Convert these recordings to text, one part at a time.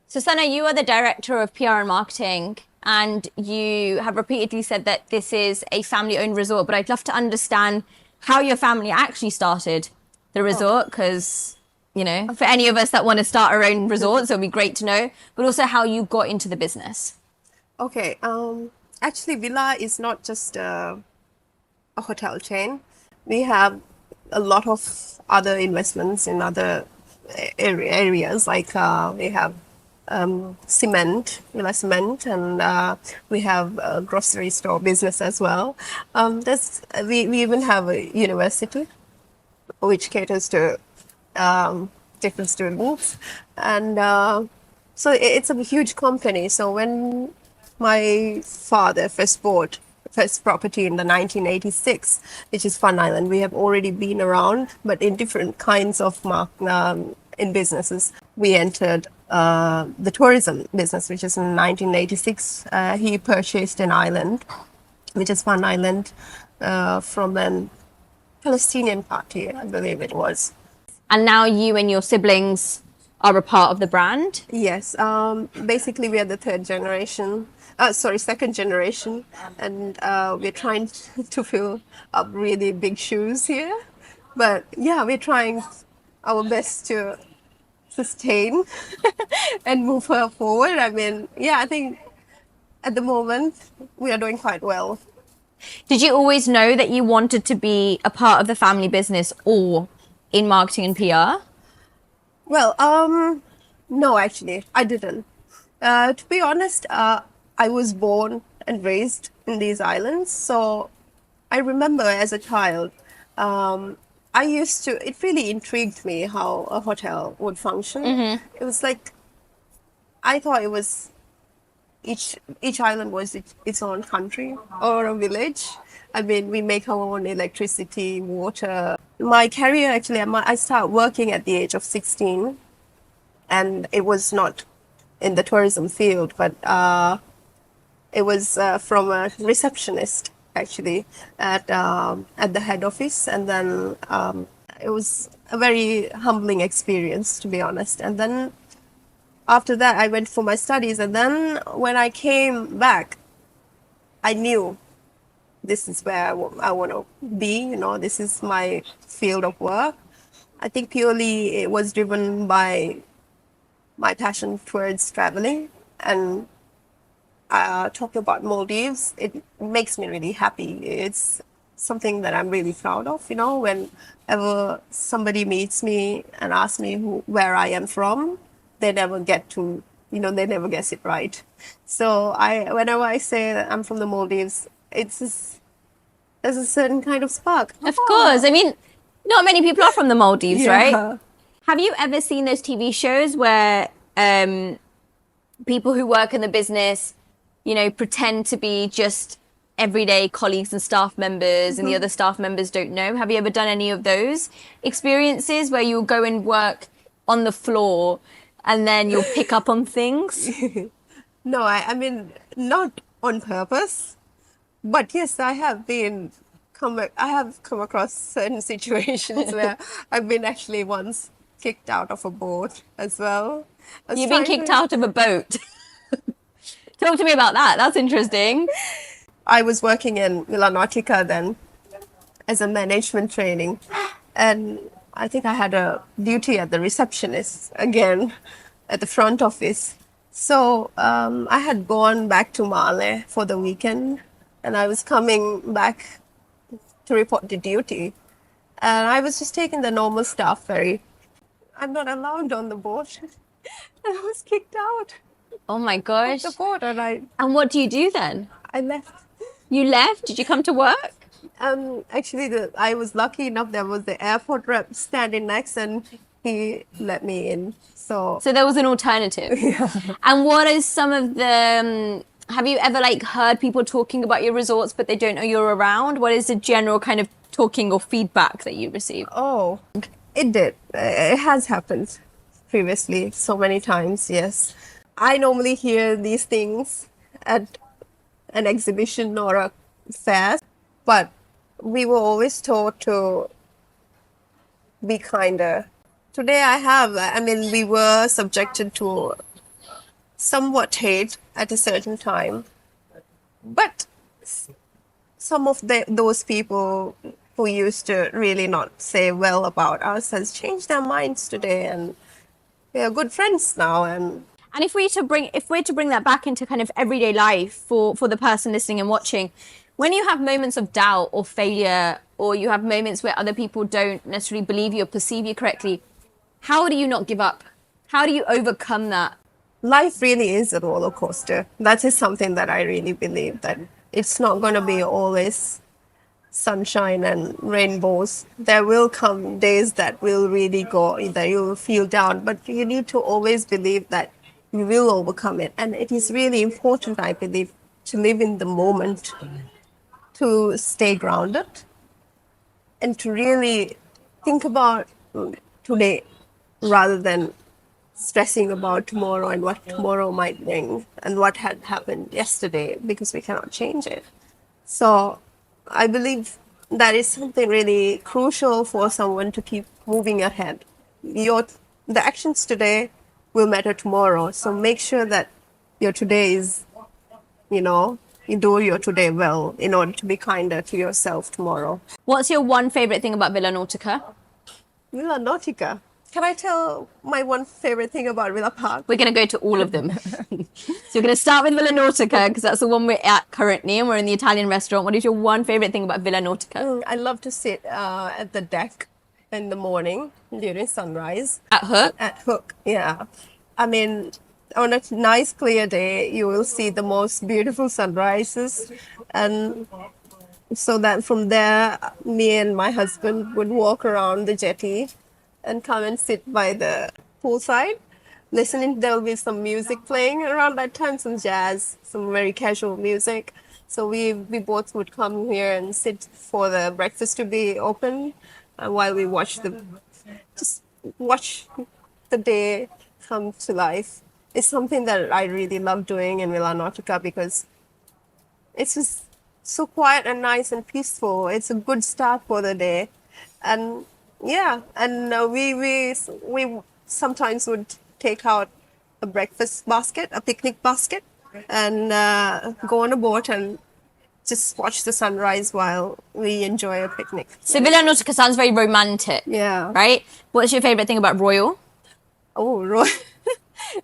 So, Sana, you are the director of PR and marketing, and you have repeatedly said that this is a family-owned resort. But I'd love to understand how your family actually started the Oh, resort, because, for any of us that want to start our own resorts, it would be great to know, but also how you got into the business. okay. Actually, Villa is not just a hotel chain. We have a lot of other investments in other areas. Like we have cement, Villa Cement, and we have a grocery store business as well. We even have a university which caters to different students, and so it's a huge company. So when my father first bought first property in the 1986, which is Fun Island, we have already been around, but in different kinds of in businesses. We entered the tourism business, which is in 1986. He purchased an island, which is Fun Island, from an Palestinian party, I believe it was. And now you and your siblings are a part of the brand. Yes, basically we are the third generation, second generation, and we're trying to fill up really big shoes here. But yeah, we're trying our best to sustain and move her forward. I mean, yeah, I think at the moment we are doing quite well. Did you always know that you wanted to be a part of the family business or in marketing and PR? Well, no, actually, I didn't. To be honest, I was born and raised in these islands, so I remember as a child, I used to. It really intrigued me how a hotel would function. It was like I thought it was each island was its own country or a village. I mean, we make our own electricity, water. My career actually, I started working at the age of 16, and it was not in the tourism field, but it was from a receptionist actually at the head office, and then it was a very humbling experience, to be honest. And then after that, I went for my studies, and then when I came back, I knew this is where I want to be. This is my field of work. I think purely it was driven by my passion towards traveling, and talking about Maldives, it makes me really happy. It's something that I'm really proud of. Whenever somebody meets me and asks me where I am from, they never get to, they never guess it right. So whenever I say that I'm from the Maldives, there's a certain kind of spark. Of course. I mean, not many people are from the Maldives, right? Yeah. Have you ever seen those TV shows where people who work in the business, pretend to be just everyday colleagues and staff members, and the other staff members don't know? Have you ever done any of those experiences where you'll go and work on the floor and then you'll pick up on things? No, I mean, not on purpose, but yes, I have come across certain situations where I've been actually once kicked out of a boat as well. You've been kicked out of a boat. Talk to me about that. That's interesting. I was working in Villa Nautica then as a management training, and I think I had a duty at the receptionist again at the front office. So I had gone back to Male for the weekend, and I was coming back to report the duty, and I was just taking the normal staff ferry. I'm not allowed on the boat, and I was kicked out Oh my of gosh. the boat, and And what do you do then? I left. You left? Did you come to work? Actually, I was lucky enough. There was the airport rep standing next, and he let me in. So So there was an alternative. yeah. And what is some of the, have you ever heard people talking about your resorts, but they don't know you're around? What is the general kind of talking or feedback that you receive? Oh, it did. It has happened previously so many times. Yes, I normally hear these things at an exhibition or a fair, but we were always taught to be kinder. Today, I mean, we were subjected to somewhat hate at a certain time. But some of those people who used to really not say well about us has changed their minds today, and we are good friends now. And if we're to bring that back into kind of everyday life for the person listening and watching, when you have moments of doubt or failure, or you have moments where other people don't necessarily believe you or perceive you correctly, how do you not give up? How do you overcome that? Life really is a roller coaster. That is something that I really believe, that it's not going to be always sunshine and rainbows. There will come days that will really go, that you will feel down, but you need to always believe that you will overcome it. And it is really important, I believe, to live in the moment, to stay grounded, and to really think about today rather than stressing about tomorrow and what tomorrow might bring and what had happened yesterday, because we cannot change it. So I believe that is something really crucial for someone to keep moving ahead. The actions today will matter tomorrow. So make sure that your today is, you do your today well in order to be kinder to yourself tomorrow. What's your one favorite thing about Villa Nautica? Villa Nautica. Can I tell my one favorite thing about Villa Park? We're going to go to all of them. So we're going to start with Villa Nautica because that's the one we're at currently, and we're in the Italian restaurant. What is your one favorite thing about Villa Nautica? I love to sit at the deck in the morning during sunrise. At Hook? At Hook, yeah. I mean, on a nice clear day, you will see the most beautiful sunrises. And so that from there, me and my husband would walk around the jetty and come and sit by the poolside, listening. There will be some music playing around that time, some jazz, some very casual music. So we both would come here and sit for the breakfast to be open while we watch the day come to life. It's something that I really love doing in Villa Nautica because it's just so quiet and nice and peaceful. It's a good start for the day. And yeah, and we sometimes would take out a breakfast basket, a picnic basket, and go on a boat and just watch the sunrise while we enjoy a picnic. So Villa Nautica sounds very romantic. Yeah. Right? What's your favorite thing about Royal? Oh,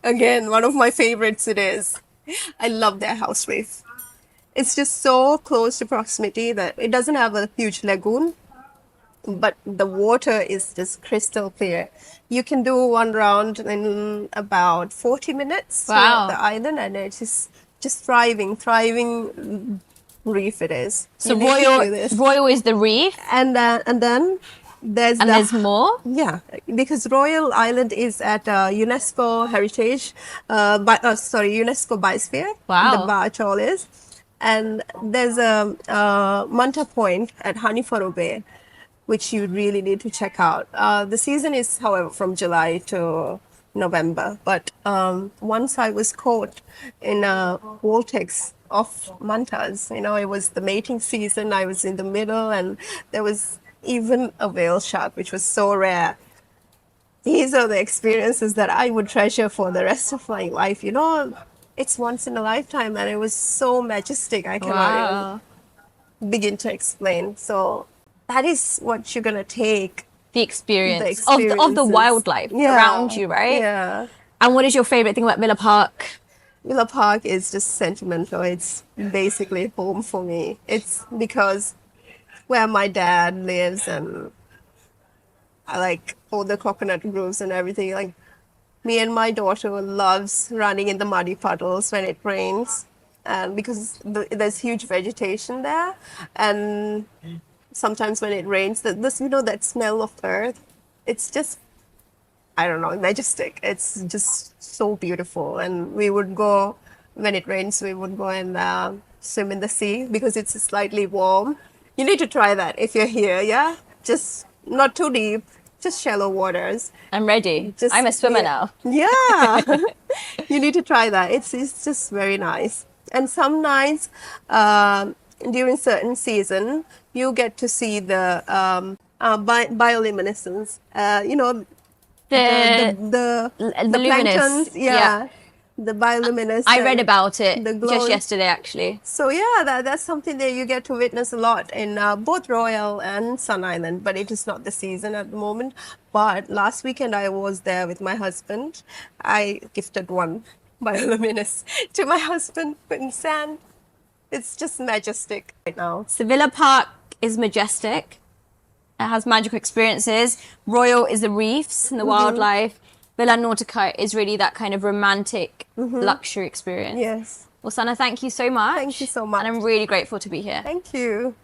again, one of my favorites it is. I love their house reef. It's just so close to proximity that it doesn't have a huge lagoon, but the water is just crystal clear. You can do one round in about 40 minutes Wow. throughout the island, and it's just thriving reef it is. So You need to do this. Royal is the reef, And then and there's more? Yeah, because Royal Island is at UNESCO Heritage, UNESCO Biosphere. Wow. The Bar Atoll is. And there's a Manta Point at Hanifaro Bay, which you really need to check out. The season is, however, from July to November. But once I was caught in a vortex of mantas. It was the mating season. I was in the middle, and there was even a whale shark, which was so rare. These are the experiences that I would treasure for the rest of my life. It's once in a lifetime, and it was so majestic. I cannot even begin to explain. So that is what you're gonna take. The experience, The of the experiences. wildlife around you, right? Yeah. And what is your favorite thing about Villa Park? Villa Park is just sentimental. It's basically home for me. It's because where my dad lives, and I like all the coconut groves and everything. Like, me and my daughter loves running in the muddy puddles when it rains, and because there's huge vegetation there, and sometimes when it rains, that smell of earth, it's just, I don't know, majestic. It's just so beautiful. And we would go, when it rains, we would go and swim in the sea because it's slightly warm. You need to try that if you're here, yeah? Just not too deep, just shallow waters. I'm ready. I'm a swimmer now. Yeah. You need to try that. It's just very nice. And some nights, during certain season, you get to see the bioluminescence. The The luminous. planktons, yeah. the bioluminescence. I read about it the just glowing- yesterday, actually. So yeah, that's something that you get to witness a lot in both Royal and Sun Island, but it is not the season at the moment. But last weekend I was there with my husband. I gifted one bioluminescence to my husband in sand. It's just majestic right now. So Villa Park is majestic. It has magical experiences. Royal is the reefs and the wildlife. Villa Nautica is really that kind of romantic luxury experience. Yes. Well, Sana, thank you so much. Thank you so much. And I'm really grateful to be here. Thank you.